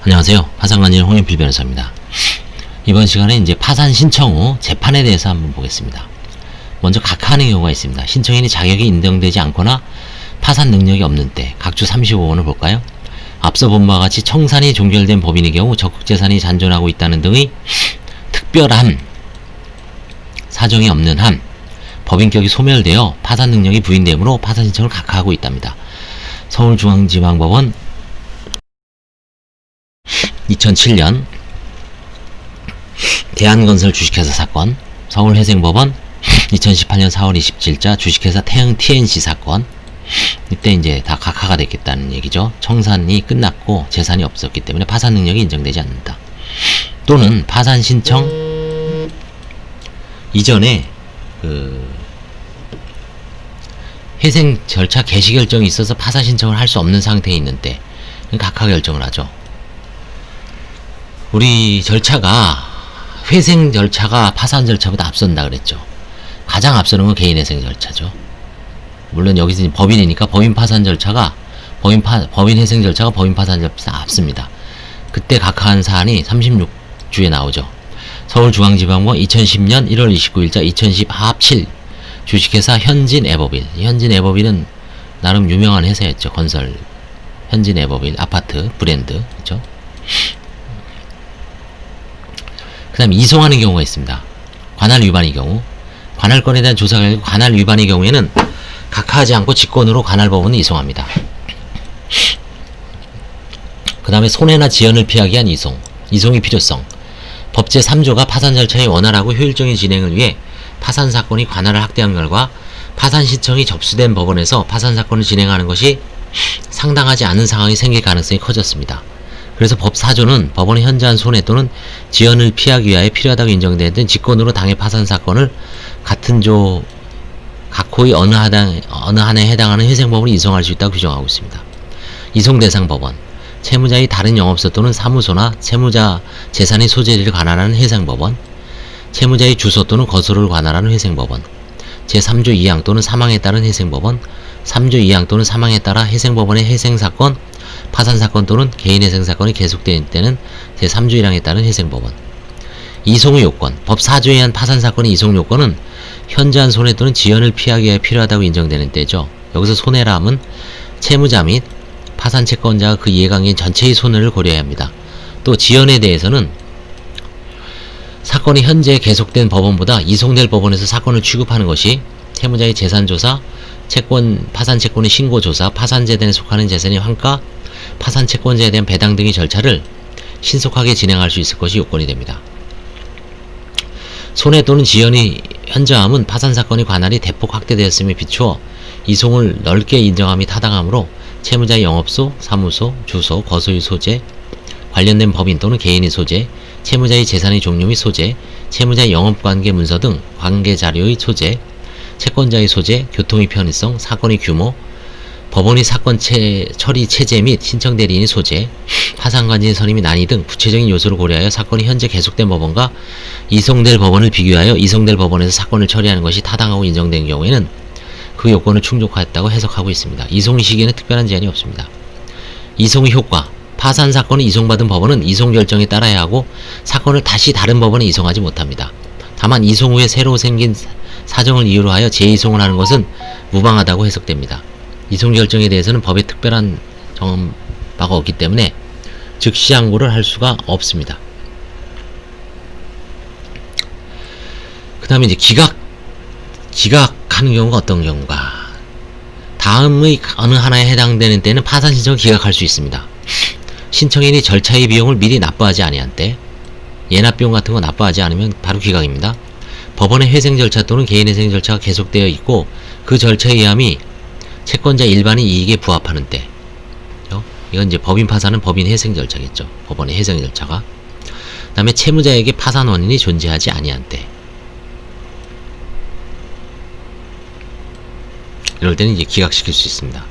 안녕하세요. 파산관리인 홍현필 변호사입니다. 이번 시간에 이제 파산 신청 후 재판에 대해서 한번 보겠습니다. 먼저 각하하는 경우가 있습니다. 신청인이 자격이 인정되지 않거나 파산 능력이 없는 때 각주 35번을 볼까요? 앞서 본 바와 같이 청산이 종결된 법인의 경우 적극재산이 잔존하고 있다는 등의 특별한 사정이 없는 한 법인격이 소멸되어 파산 능력이 부인되므로 파산 신청을 각하하고 있답니다. 서울중앙지방법원 2007년 대한건설 주식회사 사건, 서울회생법원 2018년 4월 27자 주식회사 태흥 TNC 사건. 이때 이제 다 각하가 됐겠다는 얘기죠. 청산이 끝났고 재산이 없었기 때문에 파산 능력이 인정되지 않는다. 또는 파산 신청 이전에 회생 절차 개시 결정이 있어서 파산 신청을 할 수 없는 상태에 있는 때 각하 결정을 하죠. 우리 절차가 회생 절차가 파산 절차보다 앞선다 그랬죠. 가장 앞서는 건 개인회생 절차죠. 물론 여기서 법인이니까 법인 파산 절차가 법인 회생 절차가 법인 파산 절차보다 앞섭니다. 그때 각하한 사안이 36주에 나오죠. 서울중앙지방법 2010년 1월 29일자 2010 하합 7 주식회사 현진에버빌. 현진에버빌은 나름 유명한 회사였죠. 건설 현진에버빌 아파트 브랜드 그렇죠. 그 다음에 이송하는 경우가 있습니다. 관할 위반의 경우 관할권에 대한 조사 결과 관할 위반의 경우에는 각하하지 않고 직권으로 관할법원은 이송합니다. 그 다음에 손해나 지연을 피하기 위한 이송의 필요성 법 제3조가 파산 절차의 원활하고 효율적인 진행을 위해 파산 사건이 관할을 확대한 결과 파산 신청이 접수된 법원에서 파산 사건을 진행하는 것이 상당하지 않은 상황이 생길 가능성이 커졌습니다. 그래서 법 4조는 법원의 현저한 손해 또는 지연을 피하기 위하여 필요하다고 인정되는 직권으로 당해 파산 사건을 같은 조 각호의 어느 한에 해당하는 회생법원이 이송할 수 있다고 규정하고 있습니다. 이송 대상 법원 채무자의 다른 영업소 또는 사무소나 채무자 재산의 소재를 관할하는 회생법원 채무자의 주소 또는 거소를 관할하는 회생법원 제3조 2항 또는 사망에 따른 회생법원 3조 2항 또는 사망에 따라 회생법원의 회생사건 파산사건 또는 개인회생사건이 계속될 때는 제3조 1항에 따른 회생법원 이송의 요건 법 4조에 의한 파산사건의 이송 요건은 현저한 손해 또는 지연을 피하기 위해 필요하다고 인정되는 때죠. 여기서 손해라 함은 채무자 및 파산채권자가 그 이해관계인 전체의 손해를 고려해야 합니다. 또 지연에 대해서는 사건이 현재 계속된 법원보다 이송될 법원에서 사건을 취급하는 것이 채무자의 재산조사, 파산채권의 신고조사, 파산재단에 속하는 재산의 환가, 파산채권자에 대한 배당 등의 절차를 신속하게 진행할 수 있을 것이 요건이 됩니다. 손해 또는 지연이 현저함은 파산사건의 관할이 대폭 확대되었음에 비추어 이송을 넓게 인정함이 타당하므로 채무자의 영업소, 사무소, 주소, 거소의 소재, 관련된 법인 또는 개인의 소재, 채무자의 재산의 종류 및 소재, 채무자의 영업관계 문서 등 관계자료의 소재, 채권자의 소재, 교통의 편의성, 사건의 규모, 법원의 사건 처리 체제 및 신청 대리인의 소재, 파산관리인 선임의 난이 등 구체적인 요소를 고려하여 사건이 현재 계속된 법원과 이송될 법원을 비교하여 이송될 법원에서 사건을 처리하는 것이 타당하고 인정된 경우에는 그 요건을 충족하였다고 해석하고 있습니다. 이송의 시기에는 특별한 제한이 없습니다. 이송의 효과 파산 사건을 이송받은 법원은 이송 결정에 따라야 하고 사건을 다시 다른 법원에 이송하지 못합니다. 다만 이송 후에 새로 생긴 사정을 이유로 하여 재이송을 하는 것은 무방하다고 해석됩니다. 이송 결정에 대해서는 법에 특별한 정바가 없기 때문에 즉시 항고를 할 수가 없습니다. 그 다음에 이제 기각하는 경우가 어떤 경우가 다음의 어느 하나에 해당되는 때는 파산 신청을 기각할 수 있습니다. 신청인이 절차의 비용을 미리 납부하지 아니한 때 예납 비용 같은 거 납부하지 않으면 바로 기각입니다. 법원의 회생 절차 또는 개인회생 절차가 계속되어 있고 그 절차의 의함이 채권자 일반의 이익에 부합하는 때 이건 이제 법인 파산은 법인 회생 절차겠죠. 법원의 회생 절차가 그 다음에 채무자에게 파산 원인이 존재하지 아니한 때 이럴 때는 이제 기각시킬 수 있습니다.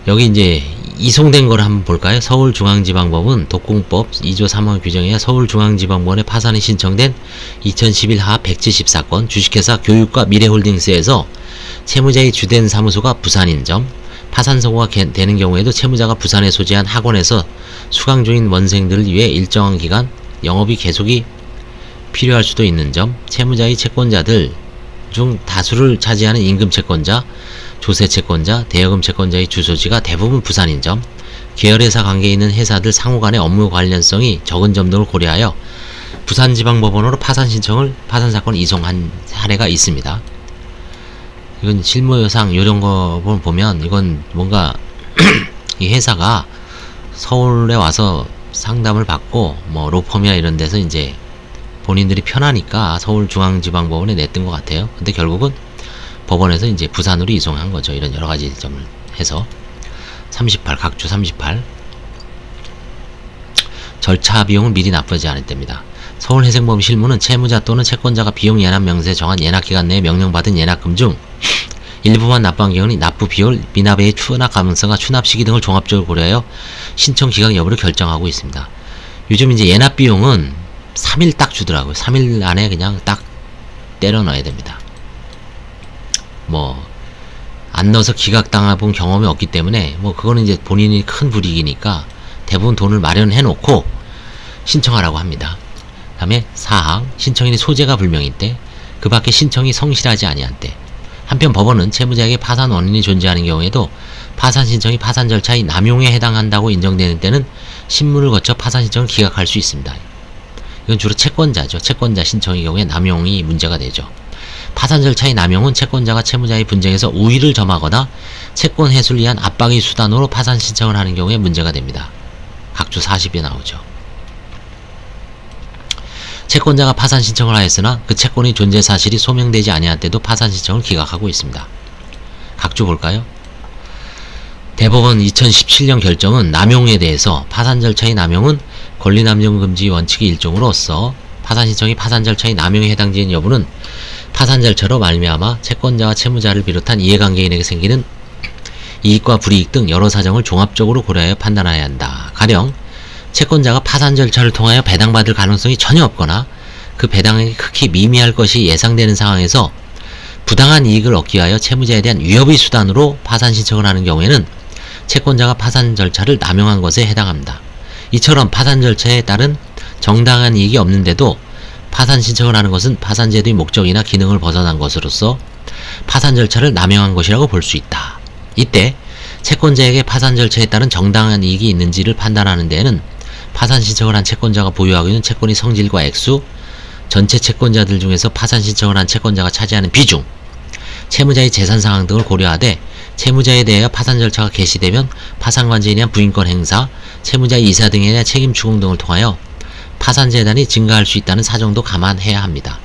여기 이제 이송된 걸 한번 볼까요? 서울중앙지방법은 독공법 2조 3항 규정에 의해 서울중앙지방법원에 파산이 신청된 2011 하합 174건 주식회사 교육과 미래홀딩스에서 채무자의 주된 사무소가 부산인 점, 파산 선고가 되는 경우에도 채무자가 부산에 소재한 학원에서 수강 중인 원생들을 위해 일정한 기간 영업이 계속이 필요할 수도 있는 점, 채무자의 채권자들 중 다수를 차지하는 임금 채권자, 조세 채권자, 대여금 채권자의 주소지가 대부분 부산인 점, 계열회사 관계에 있는 회사들 상호 간의 업무 관련성이 적은 점 등을 고려하여 부산지방법원으로 파산사건을 이송한 사례가 있습니다. 이건 실무상 이런 거 보면 이건 뭔가 이 회사가 서울에 와서 상담을 받고 뭐 로펌이나 이런 데서 이제 본인들이 편하니까 서울중앙지방법원에 냈던 것 같아요. 근데 결국은 법원에서 이제 부산으로 이송한 거죠. 이런 여러 가지 점을 해서 38 각주 38 절차 비용은 미리 납부하지 않을 때입니다. 서울회생범 실무는 채무자 또는 채권자가 비용 예납 명세에 정한 예납기간 내에 명령받은 예납금 중 일부만 납부한 경우는 납부 비율, 미납의 추납 가능성과 추납 시기 등을 종합적으로 고려하여 신청 기각 여부를 결정하고 있습니다. 요즘 이제 예납 비용은 3일 딱 주더라고요. 3일 안에 그냥 딱 때려 넣어야 됩니다. 뭐 안 넣어서 기각당해본 경험이 없기 때문에 뭐 그거는 이제 본인이 큰 불이익이니까 대부분 돈을 마련해 놓고 신청하라고 합니다. 그 다음에 사항, 신청인의 소재가 불명일 때, 그 밖에 신청이 성실하지 아니한 때. 한편 법원은 채무자에게 파산 원인이 존재하는 경우에도 파산 신청이 파산 절차의 남용에 해당한다고 인정되는 때는 신문을 거쳐 파산 신청을 기각할 수 있습니다. 이건 주로 채권자죠. 채권자 신청의 경우에 남용이 문제가 되죠. 파산 절차의 남용은 채권자가 채무자의 분쟁에서 우위를 점하거나 채권 해소를 위한 압박의 수단으로 파산 신청을 하는 경우에 문제가 됩니다. 각주 40에 나오죠. 채권자가 파산 신청을 하였으나 그 채권의 존재 사실이 소명되지 아니할 때도 파산 신청을 기각하고 있습니다. 각주 볼까요? 대법원 2017년 결정은 남용에 대해서 파산 절차의 남용은 권리남용 금지 원칙의 일종으로서 파산 신청이 파산 절차의 남용에 해당되는 여부는 파산 절차로 말미암아 채권자와 채무자를 비롯한 이해관계인에게 생기는 이익과 불이익 등 여러 사정을 종합적으로 고려하여 판단해야 한다. 가령 채권자가 파산 절차를 통하여 배당받을 가능성이 전혀 없거나 그 배당액이 극히 미미할 것이 예상되는 상황에서 부당한 이익을 얻기 위하여 채무자에 대한 위협의 수단으로 파산 신청을 하는 경우에는 채권자가 파산 절차를 남용한 것에 해당합니다. 이처럼 파산 절차에 따른 정당한 이익이 없는데도 파산 신청을 하는 것은 파산제도의 목적이나 기능을 벗어난 것으로서 파산 절차를 남용한 것이라고 볼 수 있다. 이때 채권자에게 파산 절차에 따른 정당한 이익이 있는지를 판단하는 데에는 파산 신청을 한 채권자가 보유하고 있는 채권의 성질과 액수, 전체 채권자들 중에서 파산 신청을 한 채권자가 차지하는 비중, 채무자의 재산 상황 등을 고려하되 채무자에 대하여 파산 절차가 개시되면 파산관제에 대한 부인권 행사, 채무자의 이사 등에 대한 책임 추궁 등을 통하여 파산재단이 증가할 수 있다는 사정도 감안해야 한다.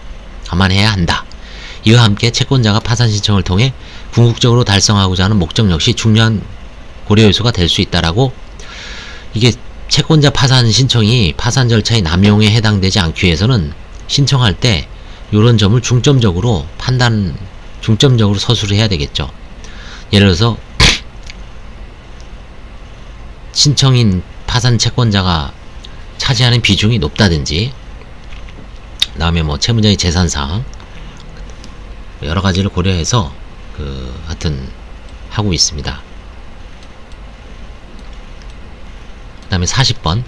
이와 함께 채권자가 파산 신청을 통해 궁극적으로 달성하고자 하는 목적 역시 중요한 고려 요소가 될 수 있다라고. 이게 채권자 파산 신청이 파산 절차의 남용에 해당되지 않기 위해서는 신청할 때 이런 점을 중점적으로 서술을 해야 되겠죠. 예를 들어서 신청인 파산 채권자가 차지하는 비중이 높다든지, 그 다음에 뭐 채무자의 재산상 여러 가지를 고려해서 하여튼 하고 있습니다. 그 다음에 40번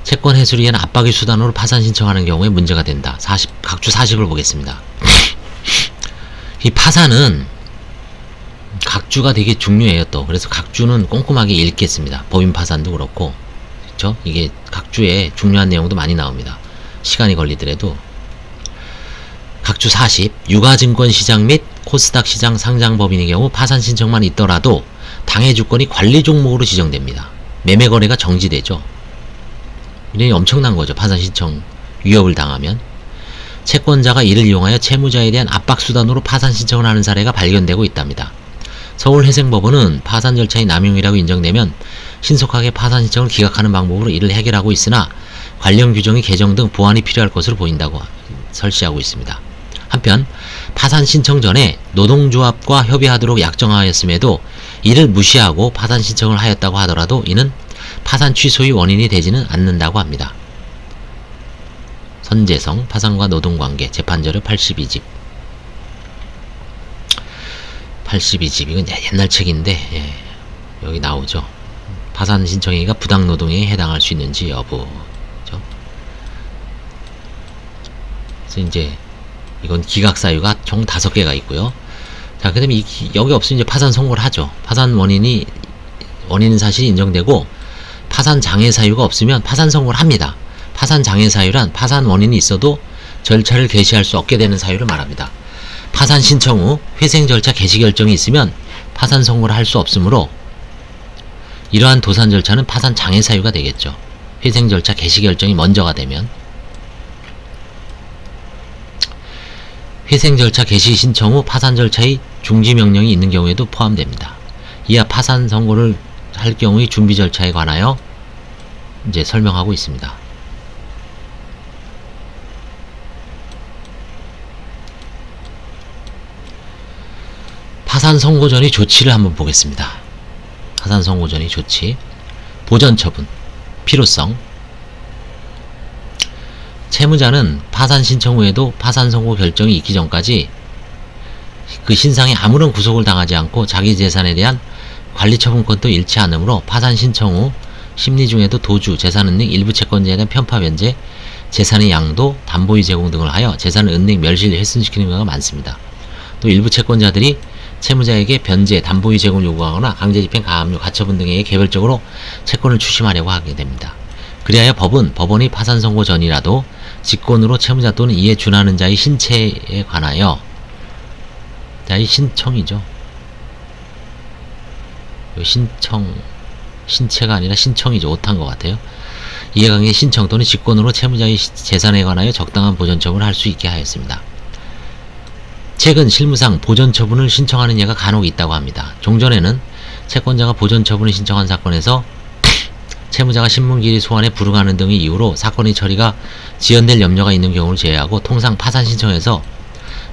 채권 해소를 위한 압박의 수단으로 파산 신청하는 경우에 문제가 된다. 각주 40을 보겠습니다. 이 파산은 각주가 되게 중요해요. 또 그래서 각주는 꼼꼼하게 읽겠습니다. 법인 파산도 그렇고, 그렇죠? 이게 각주에 중요한 내용도 많이 나옵니다. 시간이 걸리더라도. 각주 40 유가증권 시장 및 코스닥 시장 상장 법인의 경우 파산 신청만 있더라도 당해 주권이 관리 종목으로 지정됩니다. 매매 거래가 정지되죠. 이게 엄청난 거죠. 파산 신청 위협을 당하면. 채권자가 이를 이용하여 채무자에 대한 압박 수단으로 파산 신청을 하는 사례가 발견되고 있답니다. 서울회생법원은 파산 절차의 남용이라고 인정되면 신속하게 파산 신청을 기각하는 방법으로 이를 해결하고 있으나 관련 규정의 개정 등 보완이 필요할 것으로 보인다고 설시하고 있습니다. 한편 파산 신청 전에 노동조합과 협의하도록 약정하였음에도 이를 무시하고 파산 신청을 하였다고 하더라도 이는 파산 취소의 원인이 되지는 않는다고 합니다. 선재성 파산과 노동관계 재판자료 82집 82집 이건 옛날 책인데, 예. 여기 나오죠. 파산 신청행위가 부당노동에 해당할 수 있는지 여부. 그죠? 그래서 이제 이건 기각사유가 총 5개가 있고요. 자, 그 다음에 여기 없으면 이제 파산 선고를 하죠. 파산 원인은 사실이 인정되고 파산 장애 사유가 없으면 파산 선고를 합니다. 파산 장애 사유란 파산 원인이 있어도 절차를 개시할 수 없게 되는 사유를 말합니다. 파산 신청 후 회생 절차 개시 결정이 있으면 파산 선고를 할 수 없으므로 이러한 도산 절차는 파산 장애 사유가 되겠죠. 회생 절차 개시 결정이 먼저가 되면. 회생 절차 개시 신청 후 파산 절차의 중지 명령이 있는 경우에도 포함됩니다. 이하 파산 선고를 할 경우의 준비 절차에 관하여 이제 설명하고 있습니다. 파산 선고 전의 조치를 한번 보겠습니다. 파산 선고 전의 조치. 보전 처분, 필요성. 채무자는 파산 신청 후에도 파산 선고 결정이 있기 전까지 그 신상에 아무런 구속을 당하지 않고 자기 재산에 대한 관리 처분권도 잃지 않으므로 파산 신청 후 심리 중에도 도주, 재산 은닉, 일부 채권자에 대한 편파 변제, 재산의 양도, 담보의 제공 등을 하여 재산을 은닉, 멸실, 훼손시키는 경우가 많습니다. 또 일부 채권자들이 채무자에게 변제, 담보의 제공을 요구하거나 강제집행, 가압류, 가처분 등에 개별적으로 채권을 추심하려고 하게 됩니다. 그리하여 법원이 파산 선고 전이라도 직권으로 채무자 또는 이에 준하는 자의 신체에 관하여, 자의 신청이죠. 신체가 아니라 신청이죠. 오타인 것 같아요. 이해관계 신청 또는 직권으로 채무자의 재산에 관하여 적당한 보전 처분을 할 수 있게 하였습니다. 최근 실무상 보전 처분을 신청하는 예가 간혹 있다고 합니다. 종전에는 채권자가 보전 처분을 신청한 사건에서 채무자가 신문기일 소환에 불응하는 등의 이유로 사건의 처리가 지연될 염려가 있는 경우를 제외하고 통상 파산 신청에서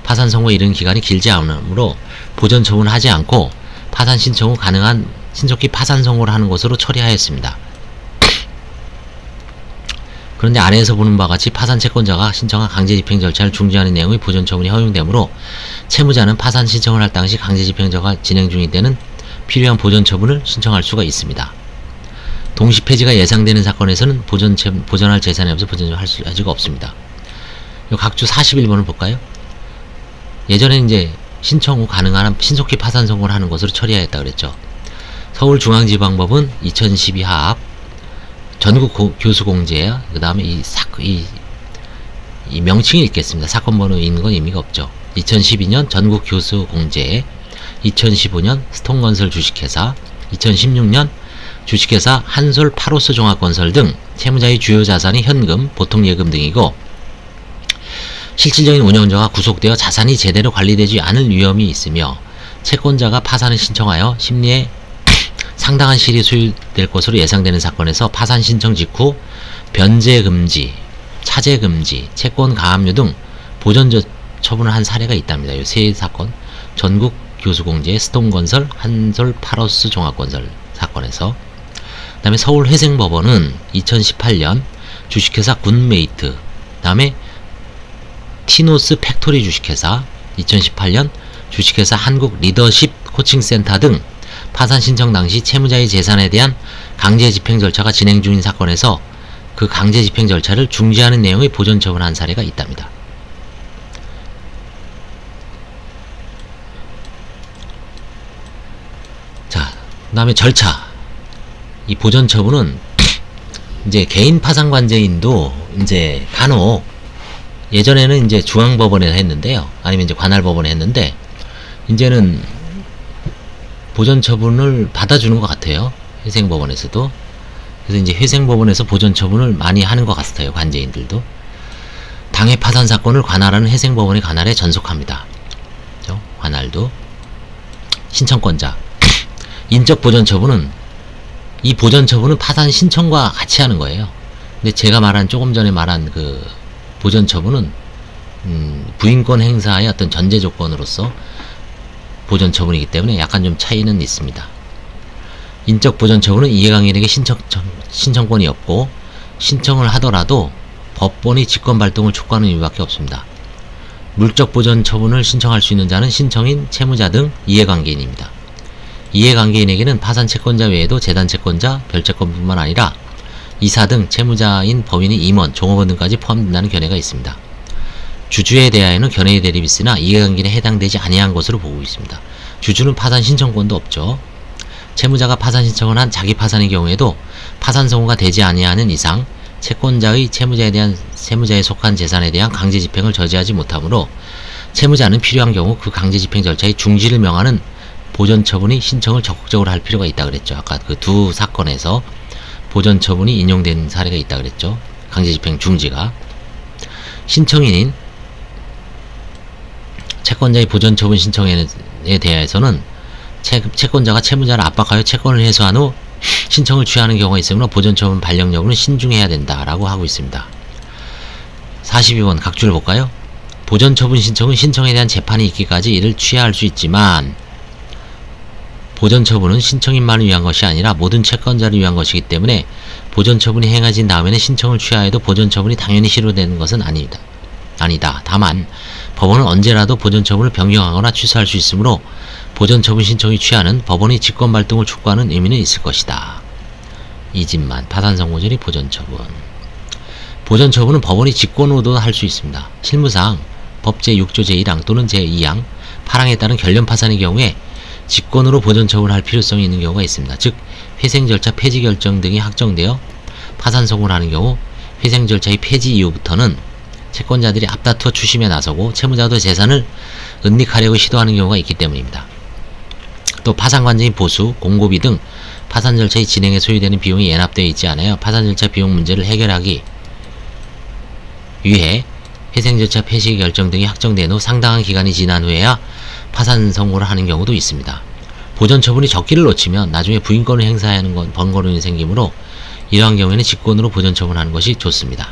파산 선고에 이르는 기간이 길지 않으므로 보전 처분을 하지 않고 파산 신청 후 가능한 신속히 파산 선고를 하는 것으로 처리하였습니다. 그런데 아래에서 보는 바와 같이 파산 채권자가 신청한 강제집행 절차를 중지하는 내용의 보전 처분이 허용되므로 채무자는 파산 신청을 할 당시 강제집행자가 진행 중일 때는 필요한 보전 처분을 신청할 수가 있습니다. 동시 폐지가 예상되는 사건에서는 보전할 재산이 없어 보전을 할 수가 없습니다. 각주 41번을 볼까요? 예전에 이제 신청 후 가능한 한 신속히 파산 선고를 하는 것으로 처리하였다 그랬죠. 서울중앙지방법은 2012 하합 전국 교수공제야. 그 다음에 이 명칭이 읽겠습니다. 사건 번호 있는 건 의미가 없죠. 2012년 전국 교수공제, 2015년 스톤건설 주식회사, 2016년 주식회사 한솔 파로스 종합건설 등 채무자의 주요 자산이 현금, 보통예금 등이고 실질적인 운영자가 구속되어 자산이 제대로 관리되지 않을 위험이 있으며 채권자가 파산을 신청하여 심리에 상당한 시일이 소요될 것으로 예상되는 사건에서 파산 신청 직후 변제 금지, 차제 금지, 채권 가압류 등 보전 처분을 한 사례가 있답니다. 이 세 사건, 전국 교수공제, 스톤건설, 한솔 파로스 종합건설 사건에서. 그 다음에 서울회생법원은 2018년 주식회사 굿메이트, 그 다음에 티노스 팩토리 주식회사, 2018년 주식회사 한국 리더십 코칭센터 등 파산 신청 당시 채무자의 재산에 대한 강제 집행 절차가 진행 중인 사건에서 그 강제 집행 절차를 중지하는 내용의 보전 처분한 사례가 있답니다. 자, 그 다음에 절차. 이 보전 처분은 이제 개인 파산 관제인도 이제 간혹 예전에는 이제 중앙법원에서 했는데요. 아니면 이제 관할법원에 했는데 이제는 보전 처분을 받아주는 것 같아요. 회생법원에서도. 그래서 이제 회생법원에서 보전 처분을 많이 하는 것 같아요. 관제인들도. 당해 파산 사건을 관할하는 회생법원의 관할에 전속합니다. 그렇죠? 관할도. 신청권자. 인적 보전 처분은 이 보전 처분은 파산 신청과 같이 하는 거예요. 근데 제가 조금 전에 말한 그 보전 처분은 부인권 행사의 어떤 전제 조건으로서 보전 처분이기 때문에 약간 좀 차이는 있습니다. 인적 보전 처분은 이해관계인에게 신청권이 없고 신청을 하더라도 법원이 직권 발동을 촉구하는 이유밖에 없습니다. 물적 보전 처분을 신청할 수 있는 자는 신청인, 채무자 등 이해관계인입니다. 이해관계인에게는 파산 채권자 외에도 재단 채권자, 별채권뿐만 아니라 이사 등 채무자인 법인의 임원, 종업원 등까지 포함된다는 견해가 있습니다. 주주에 대하여는 견해의 대립이 있으나 이해관계에 해당되지 아니한 것으로 보고 있습니다. 주주는 파산 신청권도 없죠. 채무자가 파산 신청을 한 자기 파산의 경우에도 파산 선고가 되지 아니하는 이상 채권자의 채무자에 속한 재산에 대한 강제 집행을 저지하지 못하므로 채무자는 필요한 경우 그 강제 집행 절차의 중지를 명하는 보전 처분의 신청을 적극적으로 할 필요가 있다 그랬죠. 아까 그 두 사건에서 보전 처분이 인용된 사례가 있다 그랬죠. 강제 집행 중지가. 신청인인 채권자의 보전 처분 신청에 대해서는 채권자가 채무자를 압박하여 채권을 해소한 후 신청을 취하는 경우가 있으므로 보전 처분 발령 여부는 신중해야 된다라고 하고 있습니다. 42번 각주를 볼까요? 보전 처분 신청은 신청에 대한 재판이 있기까지 이를 취하할 수 있지만 보전 처분은 신청인만을 위한 것이 아니라 모든 채권자를 위한 것이기 때문에 보전 처분이 행해진 다음에는 신청을 취하해도 보전 처분이 당연히 실효되는 것은 아니다. 다만 법원은 언제라도 보전 처분을 변경하거나 취소할 수 있으므로 보전 처분 신청이 취하는 법원의 직권 발동을 촉구하는 의미는 있을 것이다. 이집만 파산 선고 전의 보전 처분. 보전 처분은 법원이 직권으로도 할 수 있습니다. 실무상 법 제6조 제1항 또는 제2항 8항에 따른 결련 파산의 경우에 직권으로 보전 처분을 할 필요성이 있는 경우가 있습니다. 즉 회생 절차 폐지 결정 등이 확정되어 파산 선고를 하는 경우 회생 절차의 폐지 이후부터는 채권자들이 앞다투어 추심에 나서고 채무자도 재산을 은닉하려고 시도하는 경우가 있기 때문입니다. 또 파산관계인 보수, 공고비 등 파산 절차의 진행에 소요되는 비용이 연합되어 있지 않아요. 파산 절차 비용 문제를 해결하기 위해 회생 절차 폐지 결정 등이 확정된 후 상당한 기간이 지난 후에야 파산 선고를 하는 경우도 있습니다. 보전 처분이 적기를 놓치면 나중에 부인권을 행사해야 하는 건 번거로움이 생기므로 이러한 경우에는 직권으로 보전 처분하는 것이 좋습니다.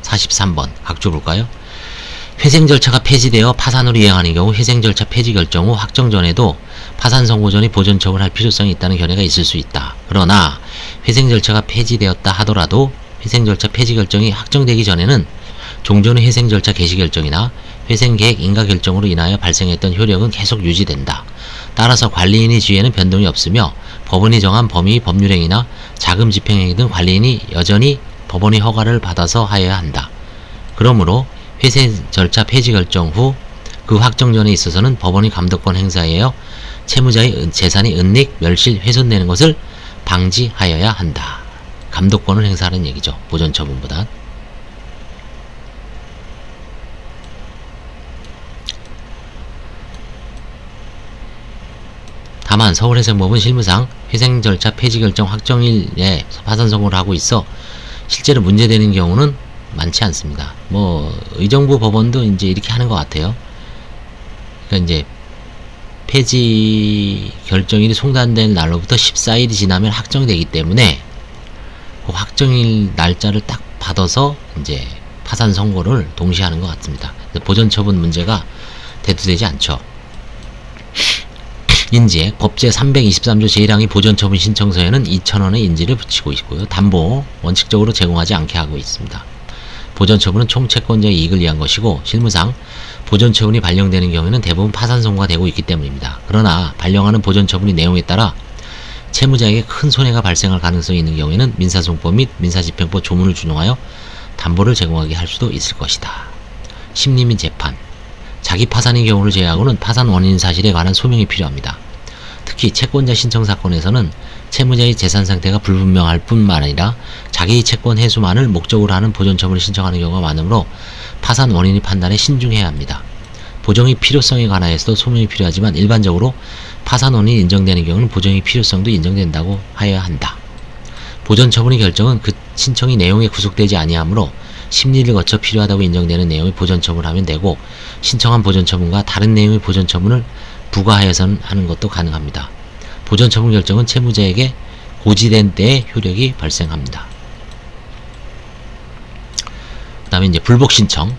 43번 각주 볼까요? 회생 절차가 폐지되어 파산으로 이행하는 경우 회생 절차 폐지 결정 후 확정 전에도 파산 선고 전에 보전 처분할 필요성이 있다는 견해가 있을 수 있다. 그러나 회생 절차가 폐지되었다 하더라도 회생 절차 폐지 결정이 확정되기 전에는 종전의 회생 절차 개시 결정이나 회생 계획 인가 결정으로 인하여 발생했던 효력은 계속 유지된다. 따라서 관리인의 지위에는 변동이 없으며 법원이 정한 범위 법률행위나 자금 집행행위 등 관리인이 여전히 법원의 허가를 받아서 하여야 한다. 그러므로 회생 절차 폐지 결정 후 그 확정 전에 있어서는 법원이 감독권 행사하여 채무자의 재산이 은닉, 멸실, 훼손되는 것을 방지하여야 한다. 감독권을 행사하는 얘기죠. 보전 처분보다. 다만 서울회생법은 실무상 회생 절차 폐지 결정 확정일에 파산 선고를 하고 있어 실제로 문제되는 경우는 많지 않습니다. 의정부 법원도 이제 이렇게 하는 것 같아요. 그러니까 이제 폐지 결정일이 송단된 날로부터 14일이 지나면 확정되기 때문에 그 확정일 날짜를 딱 받아서 이제 파산 선고를 동시에 하는 것 같습니다. 보전 처분 문제가 대두되지 않죠. 인지액 법제 323조 제1항의 보전처분 신청서에는 2,000원의 인지를 붙이고 있고요. 담보 원칙적으로 제공하지 않게 하고 있습니다. 보전처분은 총채권자의 이익을 위한 것이고 실무상 보전처분이 발령되는 경우에는 대부분 파산 선고가 되고 있기 때문입니다. 그러나 발령하는 보전처분의 내용에 따라 채무자에게 큰 손해가 발생할 가능성이 있는 경우에는 민사소송법 및 민사집행법 조문을 준용하여 담보를 제공하게 할 수도 있을 것이다. 심리 및 재판 자기 파산의 경우를 제외하고는 파산 원인 사실에 관한 소명이 필요합니다. 특히 채권자 신청 사건에서는 채무자의 재산 상태가 불분명할 뿐만 아니라 자기의 채권 해소만을 목적으로 하는 보전처분을 신청하는 경우가 많으므로 파산 원인의 판단에 신중해야 합니다. 보정의 필요성에 관하여서도 소명이 필요하지만 일반적으로 파산 원인이 인정되는 경우는 보정의 필요성도 인정된다고 하여야 한다. 보전처분의 결정은 그 신청의 내용에 구속되지 아니하므로 심리를 거쳐 필요하다고 인정되는 내용의 보전처분을 하면 되고 신청한 보전처분과 다른 내용의 보전처분을 부과하여서 하는 것도 가능합니다. 보전처분 결정은 채무자에게 고지된 때에 효력이 발생합니다. 그 다음에 이제 불복신청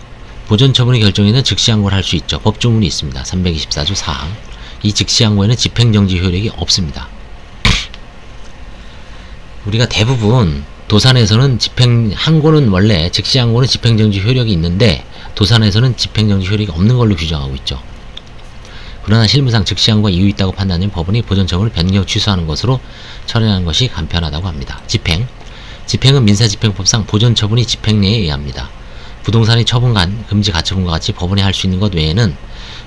보전처분의 결정에는 즉시항고를 할 수 있죠. 법조문이 있습니다. 324조 4항 이 즉시항고에는 집행정지 효력이 없습니다. 우리가 대부분 도산에서는 항고는 원래 즉시항고는 집행정지 효력이 있는데 도산에서는 집행정지 효력이 없는 걸로 규정하고 있죠. 그러나 실무상 즉시항고가 이유 있다고 판단된 법원이 보존처분을 변경 취소하는 것으로 처리하는 것이 간편하다고 합니다. 집행. 집행은 민사집행법상 보존처분이 집행례에 의합니다. 부동산의 처분 금지 가처분과 같이 법원이 할 수 있는 것 외에는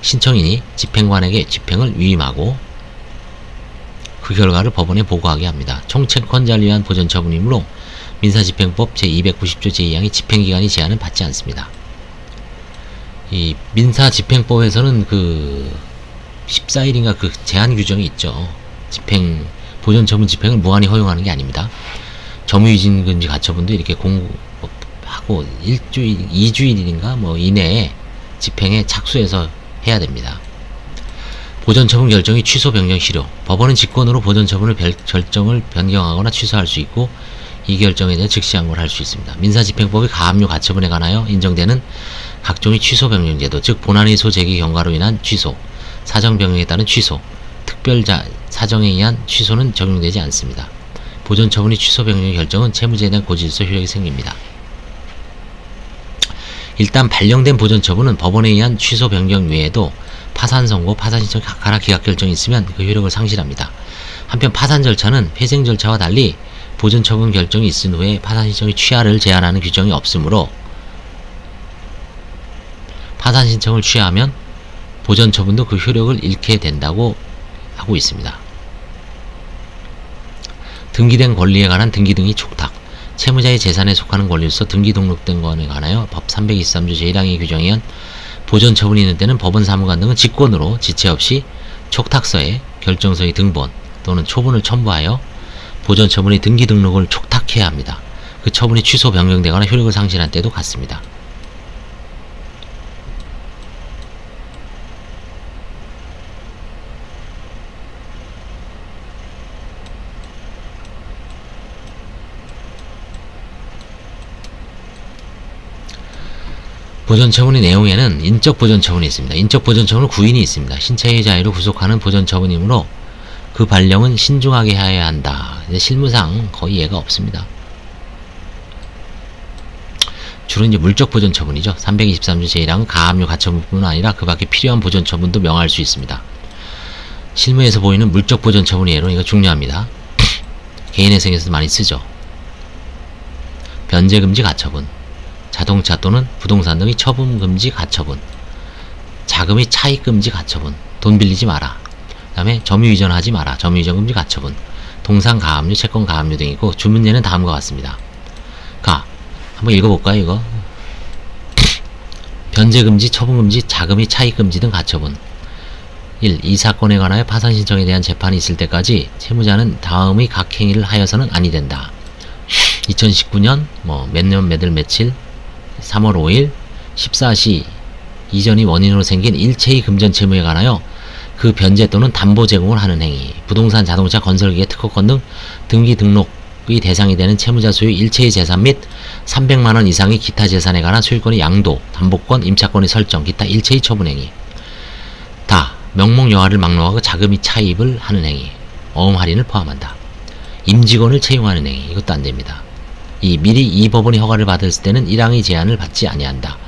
신청인이 집행관에게 집행을 위임하고 그 결과를 법원에 보고하게 합니다. 총채권자를 위한 보존처분이므로 민사집행법 제290조 제2항의 집행기간이 제한은 받지 않습니다. 이 민사집행법에서는 그 14일인가 그 제한 규정이 있죠. 보존처분 집행을 무한히 허용하는 게 아닙니다. 점유이진 금지 가처분도 이렇게 공고하고 1주일, 2주일인가 뭐 이내에 집행에 착수해서 해야 됩니다. 보존처분 결정이 취소 변경 실효. 법원은 직권으로 보존처분을 결정을 변경하거나 취소할 수 있고 이 결정에 대해 즉시항고를 할 수 있습니다. 민사집행법의 가압류 가처분에 관하여 인정되는 각종의 취소 변경 제도, 즉 본안의소 제기 경과로 인한 취소, 사정 변경에 따른 취소, 특별 사정에 의한 취소는 적용되지 않습니다. 보존처분이 취소 변경 결정은 채무자에 대한 고질서 효력이 생깁니다. 일단 발령된 보존처분은 법원에 의한 취소 변경 외에도 파산 선고, 파산 신청 각하나 기각 결정이 있으면 그 효력을 상실합니다. 한편 파산 절차는 회생 절차와 달리 보존처분 결정이 있은 후에 파산 신청의 취하를 제한하는 규정이 없으므로 파산 신청을 취하하면 보존처분도 그 효력을 잃게 된다고 하고 있습니다. 등기된 권리에 관한 등기 등의 촉탁. 채무자의 재산에 속하는 권리로서 등기 등록된 것에 관하여 법 323조 제1항의 규정에 의한 보존처분이 있는 때는 법원 사무관 등은 직권으로 지체 없이 촉탁서에 결정서의 등본 또는 초본을 첨부하여 보존처분의 등기 등록을 촉탁해야 합니다. 그 처분이 취소 변경되거나 효력을 상실한 때도 같습니다. 보존처분의 내용에는 인적 보존처분이 있습니다. 인적 보존처분은 구인이 있습니다. 신체의 자유로 구속하는 보존처분이므로 그 발령은 신중하게 해야 한다. 실무상 거의 예가 없습니다. 주로 이제 물적 보존처분이죠. 323조 제1항은 가압류 가처분뿐만 아니라 그 밖에 필요한 보존처분도 명할 수 있습니다. 실무에서 보이는 물적 보존처분 예로 이거 중요합니다. 개인회생에서도 많이 쓰죠. 변제금지 가처분, 자동차 또는 부동산 등의 처분금지 가처분, 자금의 차익금지 가처분, 돈 빌리지 마라, 그 다음에 점유이전하지 마라, 점유이전금지 가처분, 동산가압류, 채권가압류 등이고 주문예는 다음과 같습니다. 한번 읽어볼까요 이거? 변제금지, 처분금지, 자금의 차익금지 등 가처분. 1. 이 사건에 관하여 파산신청에 대한 재판이 있을 때까지 채무자는 다음의 각 행위를 하여서는 아니 된다. 2019년 몇 년 몇월 며칠 3월 5일 14시 이전이 원인으로 생긴 일체의 금전 채무에 관하여 그 변제 또는 담보 제공을 하는 행위, 부동산, 자동차, 건설기계, 특허권 등 등기 등록의 대상이 되는 채무자 소유의 일체의 재산 및 300만원 이상의 기타 재산에 관한 소유권의 양도, 담보권, 임차권의 설정, 기타 일체의 처분 행위. 명목여하를 막론하고 자금의 차입을 하는 행위, 어음 할인을 포함한다. 임직원을 채용하는 행위, 이것도 안됩니다. 미리 이 법원이 허가를 받았을 때는 1항의 제한을 받지 아니한다.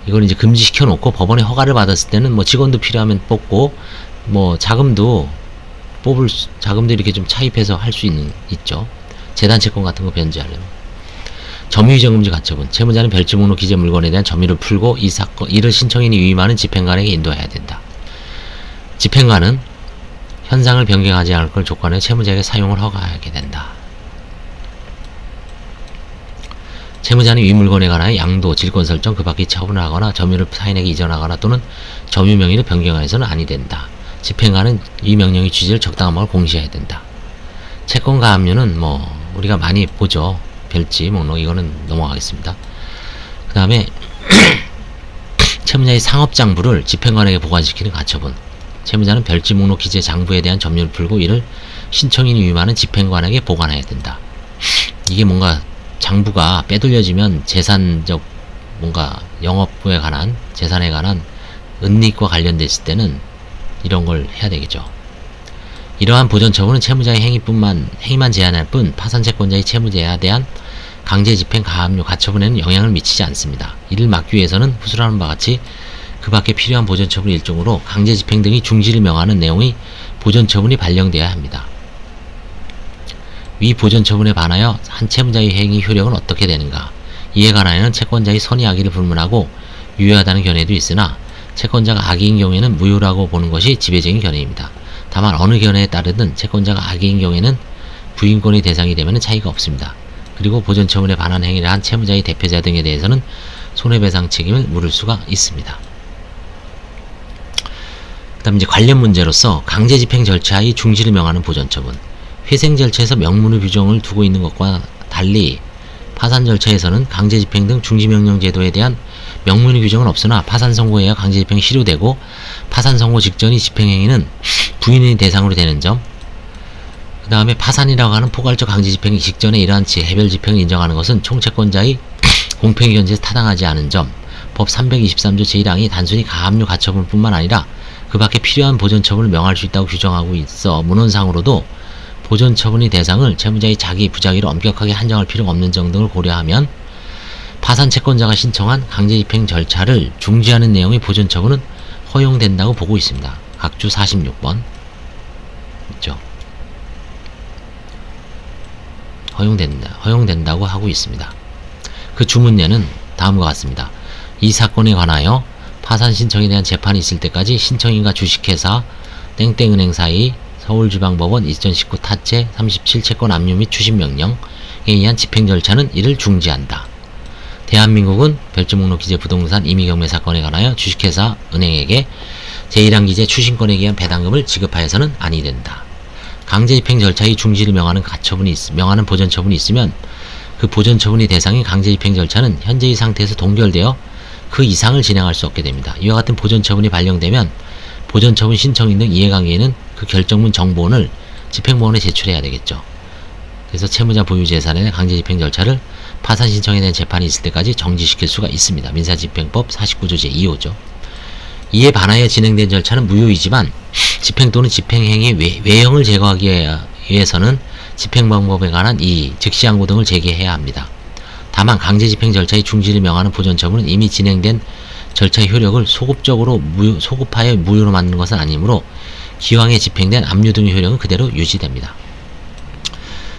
이걸 이제 금지시켜 놓고 법원의 허가를 받았을 때는 직원도 필요하면 뽑고 자금도 이렇게 좀 차입해서 할 수 있죠. 재단채권 같은 거 변제하려면. 점유이전금지 가처분. 채무자는 별지 목록 기재 물건에 대한 점유를 풀고 이를 신청인이 위임하는 집행관에게 인도해야 된다. 집행관은 현상을 변경하지 않을 걸 조건에 채무자에게 사용을 허가하게 된다. 채무자는 위 물건에 관하여 양도, 질권 설정, 그 밖의 처분을 하거나 점유를 타인에게 이전하거나 또는 점유 명의를 변경하여서는 아니 된다. 집행관은 이 명령의 취지를 적당한 방을 공시해야 된다. 채권가압류는 우리가 많이 보죠. 별지 목록, 이거는 넘어가겠습니다. 그 다음에 채무자의 상업장부를 집행관에게 보관시키는 가처분. 채무자는 별지 목록 기재 장부에 대한 점유를 풀고 이를 신청인이 위임하는 집행관에게 보관해야 된다. 이게 뭔가 장부가 빼돌려지면 재산적 영업부에 관한 재산에 관한 은닉과 관련됐을 때는 이런 걸 해야 되겠죠. 이러한 보존처분은 채무자의 행위만 제한할 뿐 파산채권자의 채무자에 대한 강제집행, 가압류, 가처분에는 영향을 미치지 않습니다. 이를 막기 위해서는 후술하는 바와 같이 그 밖에 필요한 보전처분 일종으로 강제집행 등의 중지를 명하는 내용의 보전처분이 발령되어야 합니다. 위 보전처분에 반하여 한 채무자의 행위 효력은 어떻게 되는가? 이에 관하여는 채권자의 선의 악의를 불문하고 유효하다는 견해도 있으나 채권자가 악의인 경우에는 무효라고 보는 것이 지배적인 견해입니다. 다만 어느 견해에 따르든 채권자가 악의인 경우에는 부인권의 대상이 되면 차이가 없습니다. 그리고 보전처분에 반한 행위를 한 채무자의 대표자 등에 대해서는 손해배상 책임을 물을 수가 있습니다. 그 다음 이제 관련 문제로서 강제집행 절차의 중지를 명하는 보전처분. 회생 절차에서 명문의 규정을 두고 있는 것과 달리 파산 절차에서는 강제집행 등 중지명령 제도에 대한 명문의 규정은 없으나 파산 선고에야 강제집행이 실효되고 파산 선고 직전의 집행행위는 부인의 대상으로 되는 점, 그 다음에 파산이라고 하는 포괄적 강제집행 직전에 이러한 해별집행을 인정하는 것은 총채권자의 공평의 견제에서 타당하지 않은 점, 법 323조 제1항이 단순히 가압류 가처분뿐만 아니라 그 밖에 필요한 보전처분을 명할 수 있다고 규정하고 있어 문헌상으로도 보전처분의 대상을 채무자의 자기, 부자기로 엄격하게 한정할 필요가 없는 점 등을 고려하면 파산 채권자가 신청한 강제집행 절차를 중지하는 내용의 보전처분은 허용된다고 보고 있습니다. 각주 46번 있죠. 허용된다고 하고 있습니다. 그 주문례는 다음과 같습니다. 이 사건에 관하여 파산 신청에 대한 재판이 있을 때까지 신청인과 주식회사 땡땡은행 사이 서울지방법원 2019 타체 37 채권 압류 및 추심명령에 의한 집행 절차는 이를 중지한다. 대한민국은 별지목록 기재 부동산 임의경매 사건에 관하여 주식회사 은행에게 제1항 기재 추심권에 의한 배당금을 지급하여서는 아니 된다. 강제집행 절차의 중지를 명하는 보전처분이 있으면 그 보전처분의 대상인 강제집행 절차는 현재의 상태에서 동결되어 그 이상을 진행할 수 없게 됩니다. 이와 같은 보전처분이 발령되면 보전처분 신청인 등 이해관계에는 그 결정문 정보원을 집행법원에 제출해야 되겠죠. 그래서 채무자 보유 재산의 강제집행 절차를 파산 신청에 대한 재판이 있을 때까지 정지시킬 수가 있습니다. 민사집행법 49조 제2호죠. 이에 반하여 진행된 절차는 무효이지만 집행 또는 집행행위 외형을 제거하기 위해서는 집행방법에 관한 이의, 즉시항고 등을 제기해야 합니다. 다만 강제집행 절차의 중지를 명하는 보전처분은 이미 진행된 절차의 효력을 소급하여 무효로 만드는 것은 아니므로 기왕에 집행된 압류 등의 효력은 그대로 유지됩니다.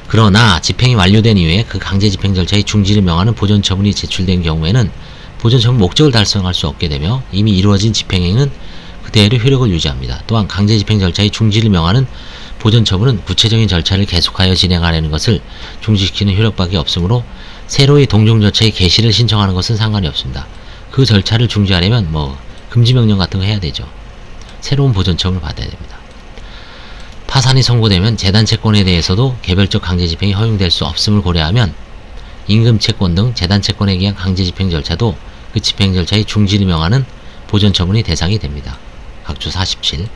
그러나 집행이 완료된 이후에 그 강제집행 절차의 중지를 명하는 보전처분이 제출된 경우에는 보전처분 목적을 달성할 수 없게 되며 이미 이루어진 집행행위는 그대로 효력을 유지합니다. 또한 강제집행 절차의 중지를 명하는 보전처분은 구체적인 절차를 계속하여 진행하려는 것을 중지시키는 효력밖에 없으므로 새로이 동종 절차의 개시를 신청하는 것은 상관이 없습니다. 그 절차를 중지하려면 금지명령 같은 거 해야 되죠. 새로운 보전처분을 받아야 됩니다. 파산이 선고되면 재단채권에 대해서도 개별적 강제집행이 허용될 수 없음을 고려하면 임금채권 등 재단채권에 의한 강제집행 절차도 그 집행 절차의 중지를 명하는 보전처분이 대상이 됩니다. 각주 47.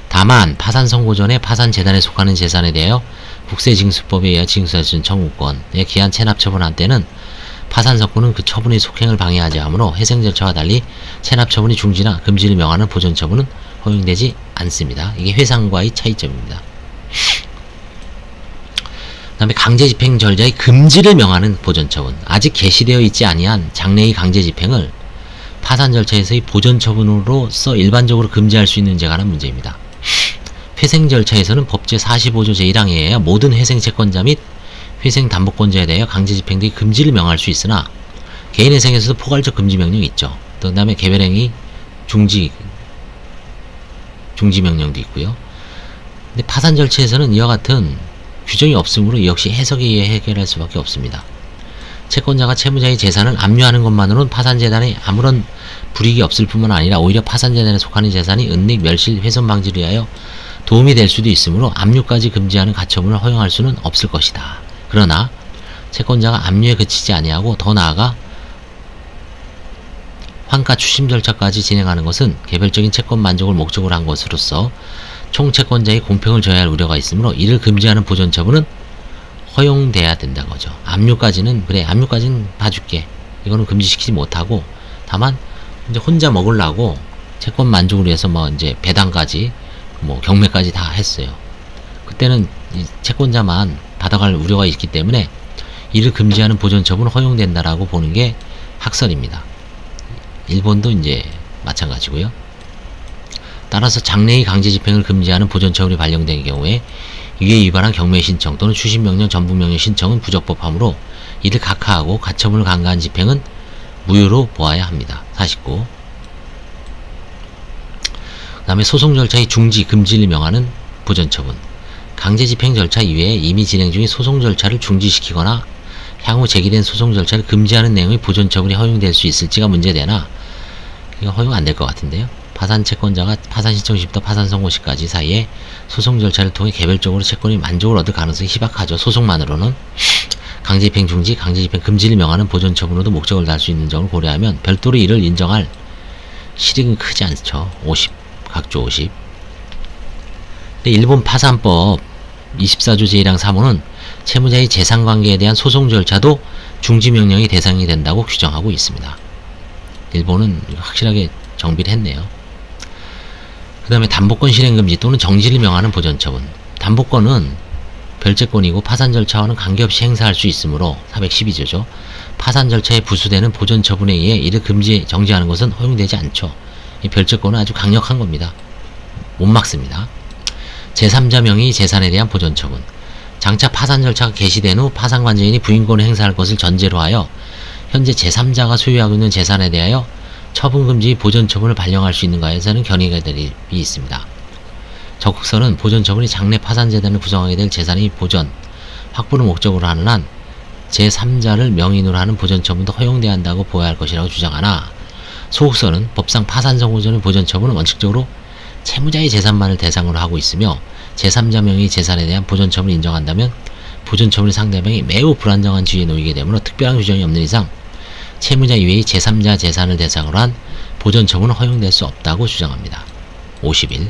다만 파산 선고 전에 파산재단에 속하는 재산에 대하여 국세징수법에 의해 징수할 수 있는 청구권에 기한 체납처분한 때는 파산선고는 그 처분의 속행을 방해하지 않으므로 회생 절차와 달리 체납처분이 중지나 금지를 명하는 보전처분은 허용되지 않습니다. 이게 회상과의 차이점입니다. 그 다음에 강제집행 절차의 금지를 명하는 보전처분. 아직 개시되어 있지 아니한 장래의 강제집행을 파산 절차에서의 보전처분으로서 일반적으로 금지할 수 있는지에 관한 문제입니다. 회생 절차에서는 법제 45조 제1항에 의해 모든 회생채권자 및 회생담보권자에 대하여 강제집행 등의 금지를 명할 수 있으나 개인회생에서도 포괄적 금지명령이 있죠. 그 다음에 개별행위 중지명령도 있고요. 근데 파산 절차에서는 이와 같은 규정이 없으므로 역시 해석에 의해 해결할 수밖에 없습니다. 채권자가 채무자의 재산을 압류하는 것만으로는 파산재단에 아무런 불이익이 없을 뿐만 아니라 오히려 파산재단에 속하는 재산이 은닉, 멸실, 훼손 방지를 위하여 도움이 될 수도 있으므로 압류까지 금지하는 가처분을 허용할 수는 없을 것이다. 그러나 채권자가 압류에 그치지 아니하고 더 나아가 환가 추심 절차까지 진행하는 것은 개별적인 채권 만족을 목적으로 한 것으로서 총채권자의 공평을 저해할 할 우려가 있으므로 이를 금지하는 보전처분은 허용돼야 된다는 거죠. 압류까지는 그래, 압류까지는 봐줄게. 이거는 금지시키지 못하고 다만 이제 혼자 먹으려고 채권 만족을 위해서 이제 배당까지 경매까지 다 했어요. 그때는 이 채권자만 받아갈 우려가 있기 때문에 이를 금지하는 보전처분은 허용된다라고 보는 게 학설입니다. 일본도 이제 마찬가지고요. 따라서 장래의 강제 집행을 금지하는 보존처분이 발령된 경우에 이에 위반한 경매 신청 또는 추심명령, 전부명령 신청은 부적법하므로 이를 각하하고 가처분을 간과한 집행은 무효로 보아야 합니다. 49. 그 다음에 소송 절차의 중지, 금지를 명하는 보존처분. 강제 집행 절차 이외에 이미 진행 중인 소송 절차를 중지시키거나 향후 제기된 소송 절차를 금지하는 내용의 보존처분이 허용될 수 있을지가 문제되나 이거 허용 안 될 것 같은데요. 파산 채권자가 파산 신청 시부터 파산 선고 시까지 사이에 소송 절차를 통해 개별적으로 채권이 만족을 얻을 가능성이 희박하죠. 소송만으로는. 강제집행 중지, 강제집행 금지를 명하는 보존처분으로도 목적을 다할 수 있는 점을 고려하면 별도로 이를 인정할 실익은 크지 않죠. 50, 각조 50. 일본 파산법 24조 제1항 3호는 채무자의 재산관계에 대한 소송 절차도 중지명령의 대상이 된다고 규정하고 있습니다. 일본은 확실하게 정비를 했네요. 그 다음에 담보권 실행금지 또는 정지를 명하는 보존처분. 담보권은 별채권이고 파산 절차와는 관계없이 행사할 수 있으므로 412조죠. 파산 절차에 부수되는 보존처분에 의해 이를 정지하는 것은 허용되지 않죠. 이 별채권은 아주 강력한 겁니다. 못 막습니다. 제3자 명의 재산에 대한 보존처분. 장차 파산 절차가 개시된 후 파산관제인이 부인권을 행사할 것을 전제로 하여 현재 제3자가 소유하고 있는 재산에 대하여 처분금지 보존처분을 발령할 수 있는가에 서는 견해들이 있습니다. 적극설은 보존처분이 장래 파산재단을 구성하게 될 재산의 보존, 확보를 목적으로 하는 한 제3자를 명인으로 하는 보존처분도 허용돼야 한다고 보아야 할 것이라고 주장하나 소극설은 법상 파산 선고 전의 보존처분은 원칙적으로 채무자의 재산만을 대상으로 하고 있으며 제3자 명의 재산에 대한 보존처분을 인정한다면 보존처분의 상대방이 매우 불안정한 지위에 놓이게 되므로 특별한 규정이 없는 이상 채무자 이외의 제3자 재산을 대상으로 한 보존처분은 허용될 수 없다고 주장합니다. 51.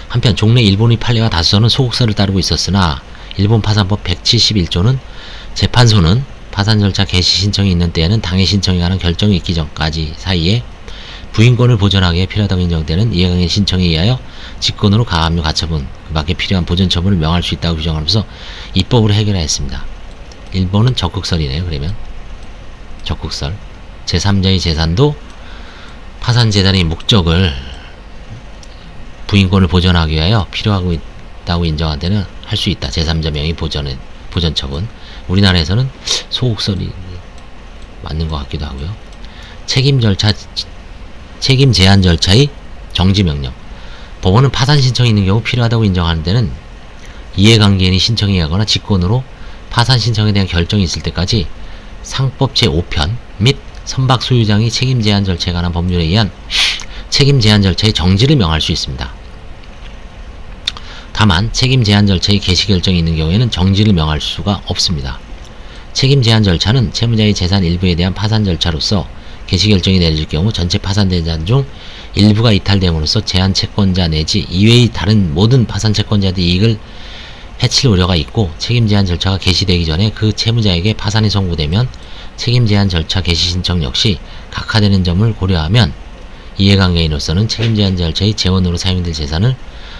한편 종래 일본의 판례와 다수서는 소극설을 따르고 있었으나 일본 파산법 171조는 재판소는 파산 절차 개시 신청이 있는 때에는 당해 신청에 관한 결정이 있기 전까지 사이에 부인권을 보존하기 위해 필요하다고 인정되는 이해강의 신청에 의하여 직권으로 가압류 가처분, 그 밖에 필요한 보존처분을 명할 수 있다고 규정하면서 입법으로 해결하였습니다. 일본은 적극설이네요. 그러면 적극설. 제3자의 재산도 파산재단의 목적을 부인권을 보존하기 위하여 필요하고 있다고 인정한 데는 할 수 있다. 제3자 명의 보존처분. 우리나라에서는 소극설이 맞는 것 같기도 하고요. 책임 제한 절차의 정지명령. 법원은 파산 신청이 있는 경우 필요하다고 인정하는 데는 이해관계인이 신청에 하거나 직권으로 파산 신청에 대한 결정이 있을 때까지 상법 제5편 및 선박 소유장의 책임 제한 절차에 관한 법률에 의한 책임 제한 절차의 정지를 명할 수 있습니다. 다만 책임 제한 절차의 개시 결정이 있는 경우에는 정지를 명할 수가 없습니다. 책임 제한 절차는 채무자의 재산 일부에 대한 파산 절차로서 개시 결정이 내려질 경우 전체 파산 재산 중 일부가 이탈됨으로써 제한 채권자 내지 이외의 다른 모든 파산 채권자들의 이익을 해칠 우려가 있고 책임 제한 절차가 개시되기 전에 그 채무자에게 파산이 선고되면 책임 제한 절차 개시 신청 역시 각하되는 점을 고려하면 이해관계인으로서는 책임 제한 절차의 재원으로 사용될 재산을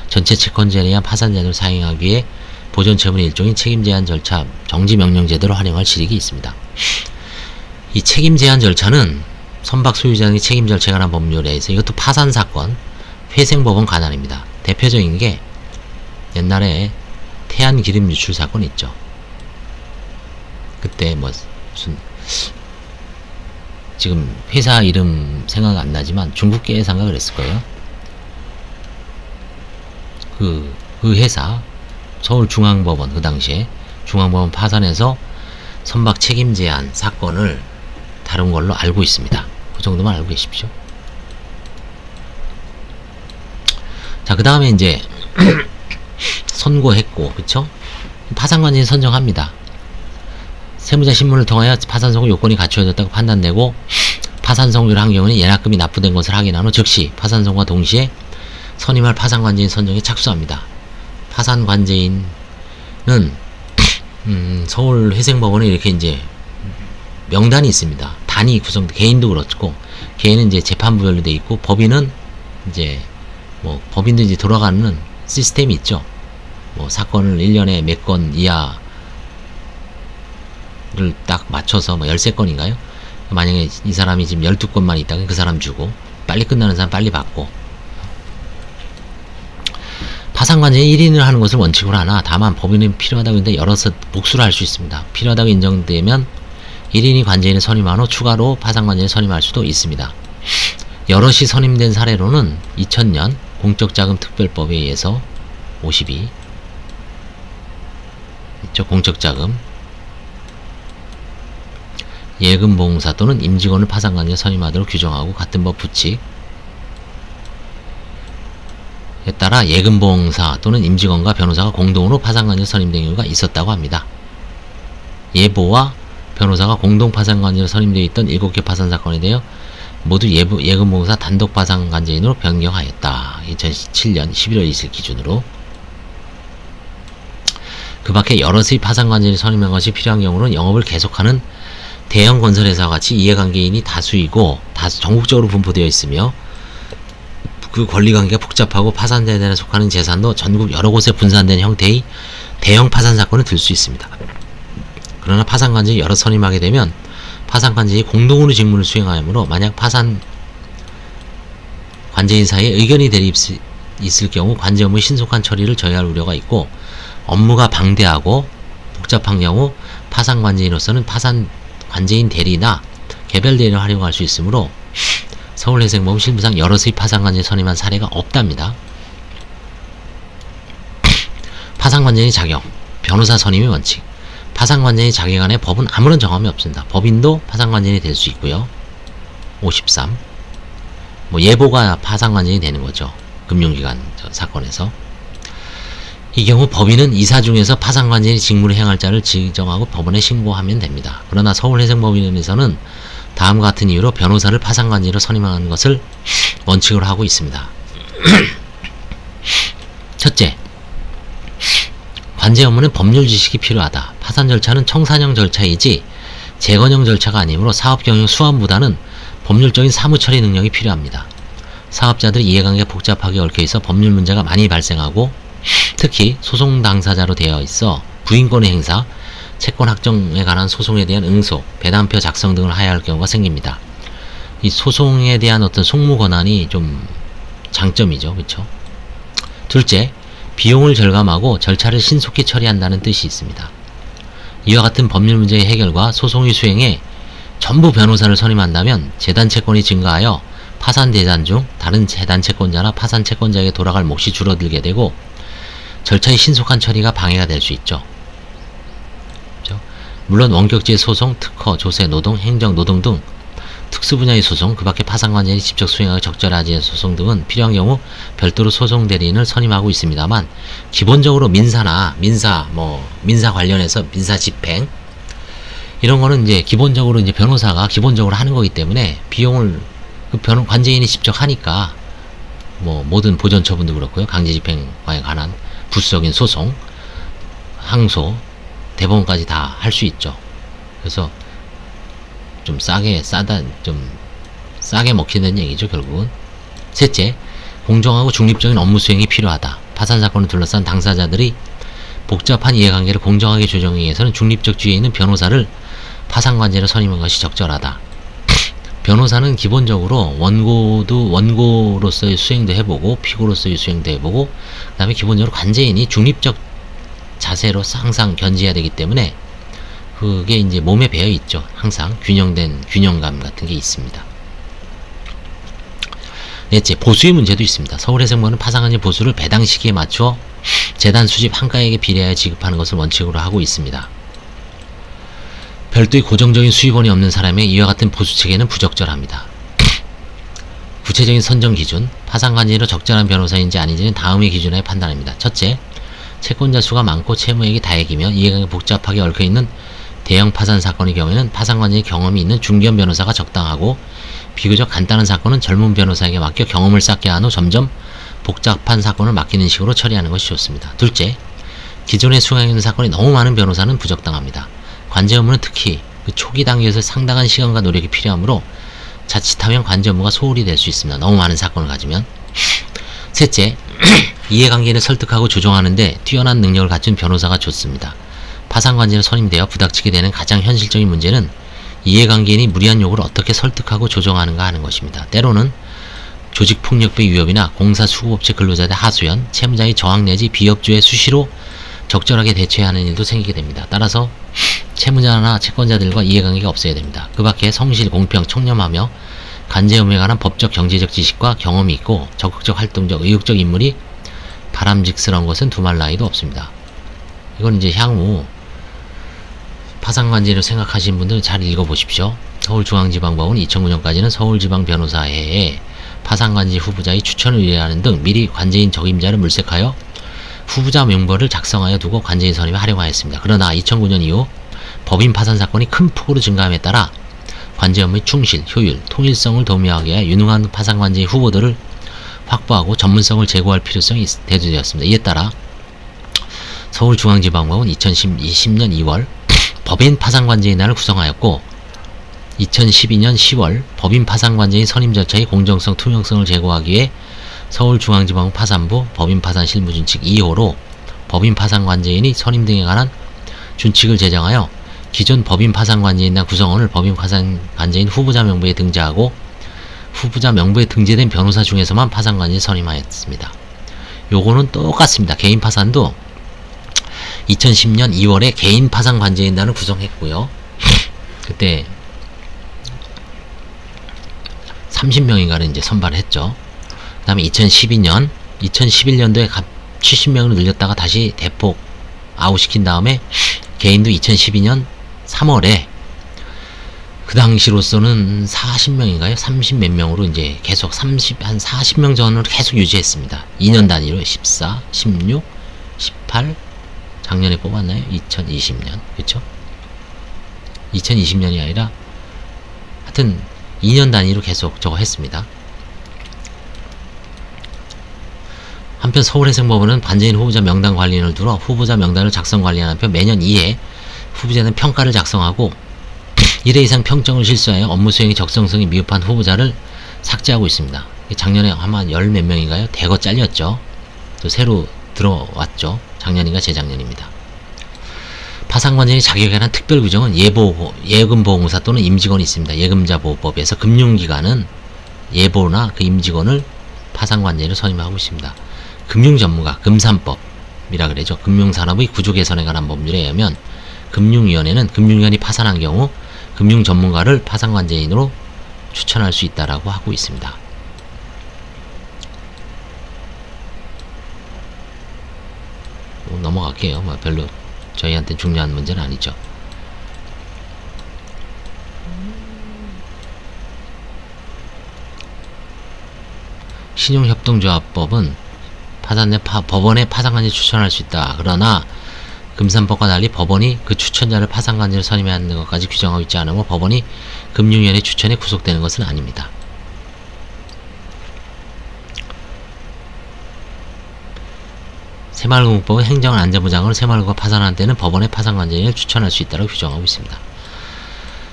전체 채권자에 의한 파산 제한으로 사용하기 위해 보존처분의 일종인 책임 제한 절차 정지 명령 제도를 활용할 실익이 있습니다. 이 책임 제한 절차는 선박 소유자의 책임 절차에 관한 법률에 의해서 이것도 파산 사건, 회생법원 관할입니다. 대표적인 게 옛날에 태안 기름 유출 사건 있죠. 그때 뭐 무슨 지금 회사 이름 생각 안 나지만 중국계 회사인가 그랬을 거예요. 그 회사 서울중앙법원 그 당시에 중앙법원 파산해서 선박 책임 제한 사건을 다룬 걸로 알고 있습니다. 그 정도만 알고 계십시오. 자, 그 다음에 이제 선고했고, 그쵸? 파산관제인 선정합니다. 세무자 신문을 통하여 파산 선고 요건이 갖추어졌다고 판단되고 파산 선고를 한 경우는 예납금이 납부된 것을 확인한 후 즉시 파산 선고와 동시에 선임할 파산관제인 선정에 착수합니다. 파산관제인은 서울회생법원에 이렇게 이제 명단이 있습니다. 단위 구성, 개인도 그렇고 개인은 이제 재판부별로 돼 있고 법인은 이제 뭐 법인도 이제 돌아가는 시스템이 있죠. 뭐 사건을 1년에 몇 건 이하를 딱 맞춰서 뭐 13건인가요? 만약에 이 사람이 지금 12건만 있다면 그 사람 주고 빨리 끝나는 사람 빨리 받고. 파산관제인 1인을 하는 것을 원칙으로 하나 다만 법인은 필요하다고 했는데 여럿서 복수를 할 수 있습니다. 필요하다고 인정되면 1인이 관제인을 선임한 후 추가로 파산관제인을 선임할 수도 있습니다. 여럿이 선임된 사례로는 2000년 공적자금 특별법에 의해서 52 있죠. 공적자금 예금보험사 또는 임직원을 파산관제에 선임하도록 규정하고 같은 법 부칙 에 따라 예금보험사 또는 임직원과 변호사가 공동으로 파산관제에 선임된 경우가 있었다고 합니다. 예보와 변호사가 공동 파산관제로 선임되어 있던 7개 파산 사건에 대해 모두 예금보험사 단독 파산관제인으로 변경하였다. 2007년 11월 20일 기준으로. 그 밖에 여럿의 파산관제인을 선임한 것이 필요한 경우는 영업을 계속하는 대형 건설회사와 같이 이해관계인이 다수이고 전국적으로 분포되어 있으며 그 권리관계가 복잡하고 파산재단에 속하는 재산도 전국 여러 곳에 분산된 형태의 대형 파산 사건을 들 수 있습니다. 그러나 파산관제인이 여러 선임하게 되면 파산관제인이 공동으로 직무를 수행하므로 만약 파산관제인 사이에 의견이 대립 있을 경우 관제 업무의 신속한 처리를 저해할 우려가 있고 업무가 방대하고 복잡한 경우 파산관제인으로서는 파산관제인 대리나 개별 대리를 활용할 수 있으므로 서울회생보험 실무상 여럿의 파산관제인 선임한 사례가 없답니다. 파산관제인의 자격, 변호사 선임의 원칙. 파산관제인의 자격안에 법은 아무런 정함이 없습니다. 법인도 파산관제인이 될 수 있고요. 53. 예보가 파산관제인이 되는 거죠. 금융기관 사건에서. 이 경우 법인은 이사 중에서 파산관제인이 직무를 행할 자를 지정하고 법원에 신고하면 됩니다. 그러나 서울회생법인에서는 다음과 같은 이유로 변호사를 파산관제인으로 선임하는 것을 원칙으로 하고 있습니다. 첫째, 관제 업무는 법률 지식이 필요하다. 파산 절차는 청산형 절차이지 재건형 절차가 아니므로 사업경영 수완보다는 법률적인 사무처리 능력이 필요합니다. 사업자들이 이해관계가 복잡하게 얽혀있어 법률 문제가 많이 발생하고 특히 소송 당사자로 되어 있어 부인권의 행사, 채권 확정에 관한 소송에 대한 응소, 배담표 작성 등을 해야 할 경우가 생깁니다. 이 소송에 대한 어떤 송무 권한이 좀 장점이죠. 그렇죠? 둘째, 비용을 절감하고 절차를 신속히 처리한다는 뜻이 있습니다. 이와 같은 법률 문제의 해결과 소송의 수행에 전부 변호사를 선임한다면 재단 채권이 증가하여 파산 대잔 중 다른 재단 채권자나 파산 채권자에게 돌아갈 몫이 줄어들게 되고 절차의 신속한 처리가 방해가 될 수 있죠. 그렇죠? 물론 원격제 소송, 특허, 조세, 노동, 행정, 노동 등 특수 분야의 소송, 그 밖에 파산관제인이 직접 수행하기 적절하지 않은 소송 등은 필요한 경우 별도로 소송 대리인을 선임하고 있습니다만 기본적으로 민사나 민사 관련해서 민사 집행 이런 거는 이제 기본적으로 이제 변호사가 기본적으로 하는 거기 때문에 비용을 그 관제인이 직접 하니까 모든 보전 처분도 그렇고요. 강제 집행에 관한 부수적인 소송, 항소, 대법원까지 다 할 수 있죠. 그래서 좀 싸게 먹히는 얘기죠, 결국은. 셋째, 공정하고 중립적인 업무 수행이 필요하다. 파산 사건을 둘러싼 당사자들이 복잡한 이해관계를 공정하게 조정하기 위해서는 중립적 지위에 있는 변호사를 파산관제로 선임한 것이 적절하다. 변호사는 기본적으로 원고로서의 수행도 해보고 피고로서의 수행도 해보고 그 다음에 기본적으로 관제인이 중립적 자세로 항상 견지해야 되기 때문에 그게 이제 몸에 배어 있죠. 항상 균형감 같은 게 있습니다. 넷째, 보수의 문제도 있습니다. 서울회생보험은 파산관제 보수를 배당 시기에 맞춰 재단 수집 한가액에 비례하여 지급하는 것을 원칙으로 하고 있습니다. 별도의 고정적인 수입원이 없는 사람의 이와 같은 보수 체계는 부적절합니다. 구체적인 선정 기준, 파산관제인으로 적절한 변호사인지 아닌지는 다음의 기준에 판단합니다. 첫째, 채권자 수가 많고 채무액이 다액이며 이해관계가 복잡하게 얽혀있는 대형 파산 사건의 경우에는 파산관제의 경험이 있는 중견 변호사가 적당하고 비교적 간단한 사건은 젊은 변호사에게 맡겨 경험을 쌓게 한 후 점점 복잡한 사건을 맡기는 식으로 처리하는 것이 좋습니다. 둘째, 기존에 수행하는 사건이 너무 많은 변호사는 부적당합니다. 관제 업무는 특히 그 초기 단계에서 상당한 시간과 노력이 필요하므로 자칫하면 관제 업무가 소홀히 될 수 있습니다. 너무 많은 사건을 가지면. 셋째, 이해관계인을 설득하고 조정하는데 뛰어난 능력을 갖춘 변호사가 좋습니다. 파산관제인을 선임되어 부닥치게 되는 가장 현실적인 문제는 이해관계인이 무리한 요구를 어떻게 설득하고 조정하는가 하는 것입니다. 때로는 조직폭력배 위협이나 공사수급업체 근로자의 하소연, 채무자의 저항 내지 비협조에 수시로 적절하게 대처해야 하는 일도 생기게 됩니다. 따라서 채무자나 채권자들과 이해관계가 없어야 됩니다. 그 밖에 성실, 공평, 청렴하며 관제의무에 관한 법적, 경제적 지식과 경험이 있고 적극적, 활동적, 의욕적 인물이 바람직스러운 것은 두말 나위도 없습니다. 이건 이제 향후 파산관제를 생각하시는 분들은 잘 읽어보십시오. 서울중앙지방법원 2009년까지는 서울지방변호사회에 파산관제 후보자의 추천을 의뢰하는 등 미리 관제인 적임자를 물색하여 후보자 명부를 작성하여 두고 관제인 선임에 활용하였습니다. 그러나 2009년 이후 법인 파산 사건이 큰 폭으로 증가함에 따라 관제 업무의 충실, 효율, 통일성을 도모하기 위해 유능한 파산관제인 후보들을 확보하고 전문성을 제고할 필요성이 대두되었습니다. 이에 따라 서울중앙지방법원 2020년 2월 법인 파산관제인단을 구성하였고 2012년 10월 법인 파산관제인 선임 절차의 공정성, 투명성을 제고하기 위해 서울중앙지방법 파산부 법인 파산 실무준칙 2호로 법인 파산관제인이 선임 등에 관한 준칙을 제정하여 기존 법인 파산관제인단 구성원을 법인 파산관제인 후보자 명부에 등재하고 후보자 명부에 등재된 변호사 중에서만 파산관제인 선임하였습니다. 요거는 똑같습니다. 개인 파산도 2010년 2월에 개인 파산관제인단을 구성했고요. 그때 30명인가를 이제 선발을 했죠. 그 다음에 2011년도에 70명을 늘렸다가 다시 대폭 아웃시킨 다음에 개인도 2012년 3월에 그 당시로서는 40명인가요? 30 몇 명으로 이제 계속 한 40명 전으로 계속 유지했습니다. 2년 단위로 14, 16, 18 작년에 뽑았나요? 2020년 그쵸? 2020년이 아니라 하여튼 2년 단위로 계속 저거 했습니다. 한편 서울해상법원은 관제인 후보자 명단 관리인을 두어 후보자 명단을 작성 관리하는 한편 매년 2회 후보자는 평가를 작성하고 1회 이상 평점을 실수하여 업무 수행의 적성성이 미흡한 후보자를 삭제하고 있습니다. 작년에 아마 10 몇 명인가요? 대거 잘렸죠. 또 새로 들어왔죠. 작년인가 재작년입니다. 파산관제인의 자격에 관한 특별 규정은 예금보험공사 또는 임직원이 있습니다. 예금자보호법에서 금융기관은 예보나 그 임직원을 파산관제인을 선임하고 있습니다. 금융전문가, 금산법이라 그러죠. 금융산업의 구조 개선에 관한 법률에 의하면 금융위원회는 금융기관이 파산한 경우 금융전문가를 파산관제인으로 추천할 수 있다라고 하고 있습니다. 넘어갈게요. 별로 저희한테 중요한 문제는 아니죠. 신용협동조합법은 법원에 파산관제 추천할 수 있다. 그러나 금산법과 달리 법원이 그 추천자를 파산관제로 선임해야 하는 것까지 규정하고 있지 않으므로 법원이 금융위원회 추천에 구속되는 것은 아닙니다. 새마을금고법은 행정을 안전보장으로 새마을금고가 파산하는 때는 법원의 파산관제인을 추천할 수 있다고 규정하고 있습니다.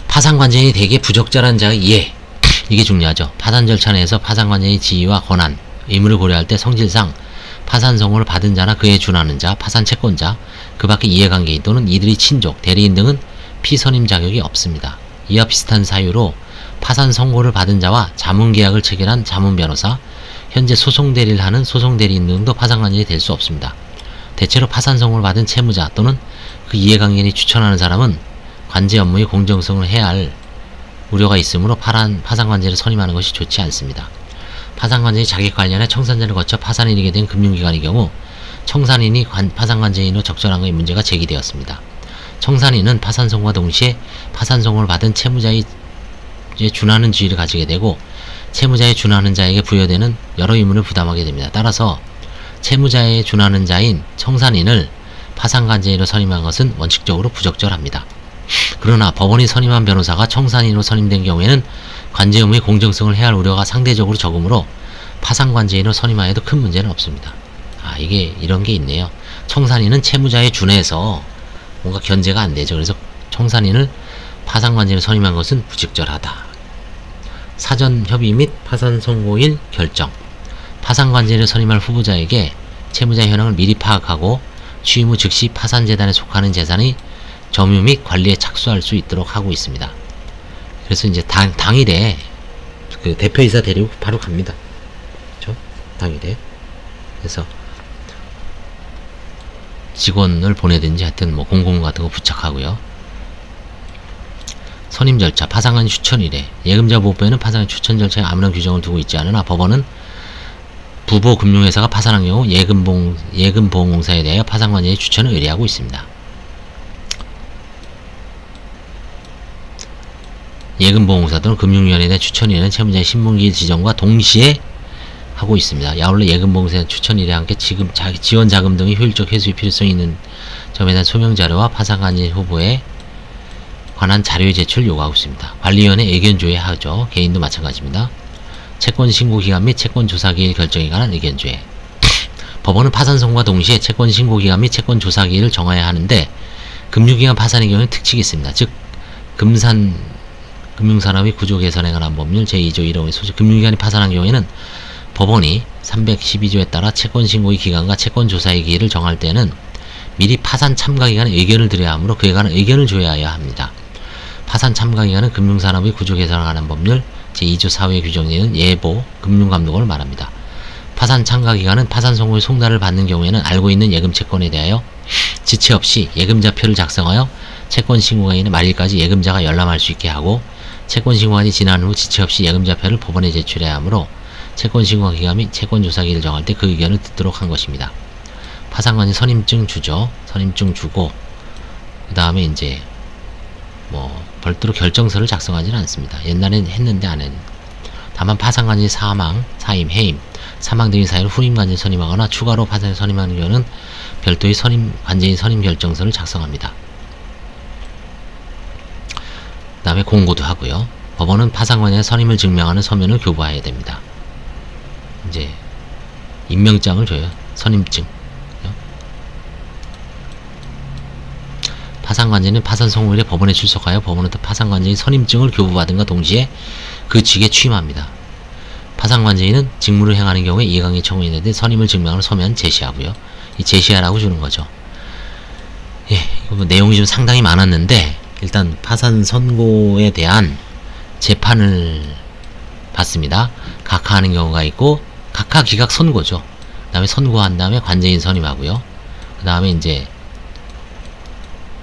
파산관제인이 대개 부적절한 자의 이해, 이게 중요하죠. 파산 절차 내에서 파산관제인의 지위와 권한, 의무를 고려할 때 성질상 파산 선고를 받은 자나 그에 준하는 자, 파산 채권자, 그 밖의 이해관계인 또는 이들의 친족, 대리인 등은 피선임 자격이 없습니다. 이와 비슷한 사유로 파산 선고를 받은 자와 자문계약을 체결한 자문변호사, 현재 소송대리를 하는 소송대리인 등도 파산관제인이 될 수 없습니다. 대체로 파산 선고를 받은 채무자 또는 그 이해관계인이 추천하는 사람은 관제 업무의 공정성을 해야 할 우려가 있으므로 파산관제를 선임하는 것이 좋지 않습니다. 파산관제인이 자격 관리나 청산제를 거쳐 파산이 일게 된 금융기관의 경우 청산인이 파산관제인으로 적절한 것의 문제가 제기되었습니다. 청산인은 파산 선고와 동시에 파산 선고를 받은 채무자의 준하는 지위를 가지게 되고 채무자에 준하는 자에게 부여되는 여러 의무를 부담하게 됩니다. 따라서 채무자에 준하는 자인 청산인을 파산관제인으로 선임한 것은 원칙적으로 부적절합니다. 그러나 법원이 선임한 변호사가 청산인으로 선임된 경우에는 관제 의무의 공정성을 해야 할 우려가 상대적으로 적으므로 파산관제인으로 선임하여도 큰 문제는 없습니다. 이게 이런 게 있네요. 청산인은 채무자에 준해서 뭔가 견제가 안 되죠. 그래서 청산인을 파산관제인으로 선임한 것은 부적절하다. 사전 협의 및 파산 선고일 결정. 파산관제인을 선임할 후보자에게 채무자 현황을 미리 파악하고 취임 후 즉시 파산재단에 속하는 재산의 점유 및 관리에 착수할 수 있도록 하고 있습니다. 그래서 이제 당일에 그 대표이사 데리고 바로 갑니다. 바탕이래. 그래서 직원을 보내든지 하여튼 뭐 공고문 같은 거 부착하고요. 선임 절차, 파산관이 추천이래. 예금자 보호법에는 파산관 추천 절차에 아무런 규정을 두고 있지 않으나 법원은 부보 금융회사가 파산한 경우 예금보험공사에 대하여 파산관리의 추천을 의뢰하고 있습니다. 예금보험공사 또는 금융위원회에 대한 추천 의뢰는 채무자의 신분기일 지정과 동시에 하고 있습니다. 아울러 예금보험공사의 추천 의뢰와 함께 지원 자금 등의 효율적 회수의 필요성이 있는 점에 대한 소명 자료와 파산관리 후보에 관한 자료의 제출을 요구하고 있습니다. 관리위원회 의견 조회하죠. 개인도 마찬가지입니다. 채권 신고 기간 및 채권 조사 기일 결정에 관한 의견 조회. 법원은 파산 선고와 동시에 채권 신고 기간 및 채권 조사 기일을 정해야 하는데 금융기관 파산의 경우에는 특칙이 있습니다. 즉 금융산업의 구조 개선에 관한 법률 제2조 1호의 소집 금융기관이 파산한 경우에는 법원이 312조에 따라 채권 신고의 기간과 채권 조사의 기일을 정할 때는 미리 파산 참가 기관에 의견을 드려야 하므로 그에 관한 의견을 조회해야 합니다. 파산 참가 기관은 금융산업의 구조 개선에 관한 법률 제2조 4호에 규정되는 예보 금융감독원을 말합니다. 파산 참가 기관은 파산 선고의 송달을 받는 경우에는 알고 있는 예금 채권에 대하여 지체 없이 예금자표를 작성하여 채권 신고기간의 말일까지 예금자가 열람할 수 있게 하고 채권 신고기간이 지난 후 지체 없이 예금자표를 법원에 제출해야 하므로 채권 신고 기간 및 채권 조사기를 정할 때 그 의견을 듣도록 한 것입니다. 파산관이 선임증 주죠. 선임증 주고 그 다음에 이제 뭐 별도로 결정서를 작성하지는 않습니다. 옛날엔 했는데 안 했는데 다만 파산관이 사망, 사임, 해임, 사망 등의 사유로 후임관제를 선임하거나 추가로 파산을 선임하는 경우는 별도의 관제인 선임 결정서를 작성합니다. 그 다음에 공고도 하고요. 법원은 파산관의 선임을 증명하는 서면을 교부해야 됩니다. 이제 임명장을 줘요. 선임증. 파산관제는 파산 선고일에 법원에 출석하여 법원부터 파산관제인 선임증을 교부받은과 동시에 그 직에 취임합니다. 파산관제인은 직무를 행하는 경우에 이해관계 청구인에 선임을 증명하는 서면 제시하고요. 이 제시하라고 주는 거죠. 예, 이거 뭐 내용이 좀 상당히 많았는데 일단 파산 선고에 대한 재판을 받습니다. 각하하는 경우가 있고 각하 기각 선고죠. 그 다음에 선고한 다음에 관제인 선임하고요. 그 다음에 이제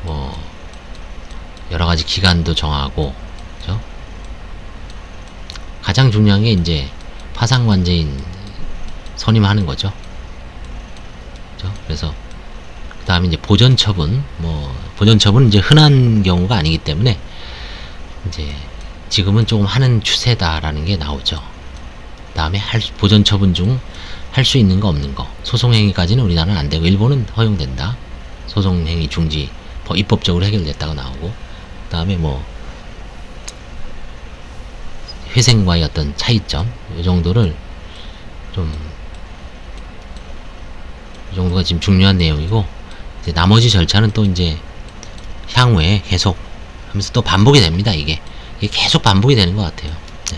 뭐 여러가지 기간도 정하고 그죠? 가장 중요한 게 이제 파산관제인 선임하는 거죠. 그죠? 그래서 그 다음에 이제 보전처분 보전처분은 이제 흔한 경우가 아니기 때문에 이제 지금은 조금 하는 추세다라는 게 나오죠. 그 다음에 보전처분 중 할 수 있는 거 없는 거 소송행위까지는 우리나라는 안 되고 일본은 허용된다. 소송행위 중지 입법적으로 해결됐다고 나오고 그 다음에 뭐 회생과의 어떤 차이점 이 정도를 좀 이 정도가 지금 중요한 내용이고 이제 나머지 절차는 또 이제 향후에 계속 하면서 또 반복이 됩니다. 이게 계속 반복이 되는 것 같아요. 네.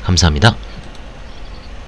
감사합니다.